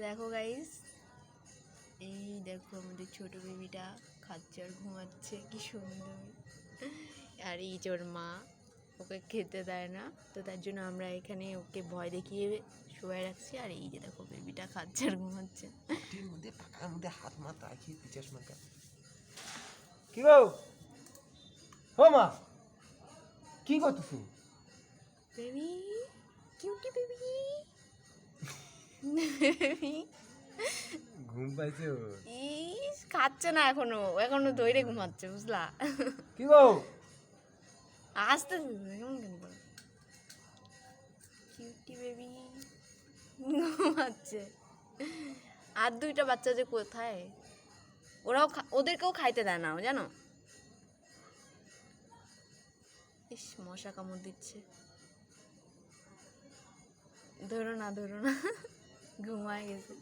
দেখো গাইস, এই দেখো আমাদের ছোট বেবিটা খাচ্ছে আর ঘুমাচ্ছে, কি সুন্দর। আর এই যে ওর মা ওকে খেতে দেয় না, তো তার জন্য আমরা এখানে ওকে ভয় দেখিয়ে শুয়ে রাখছি। আর এই যে দেখো বেবিটা খাচ্ছে আর ঘুমাচ্ছে। মাটির মধ্যে পাকার মধ্যে হাত মাত রাখিয়ে পিচাস মাকা। কি গো ও মা, কি করতেছো? বেবি, কিউটি বেবি, বেবি ঘুম পাইছে ও? ইস, খাচ্ছে না এখনো, এখনো ধরে ঘুমাচ্ছে, বুঝলা? কি গো আসতে কেমন কেন করে, কিউটি বেবি ঘুমাচ্ছে। আর দুইটা বাচ্চা যে কোথায়, ওরাও ওদেরকেও খাইতে দেয় না, জানো? ইস, মশা কামড় দিচ্ছে, ধরো না ধরো না, ঘুমায় গেছে।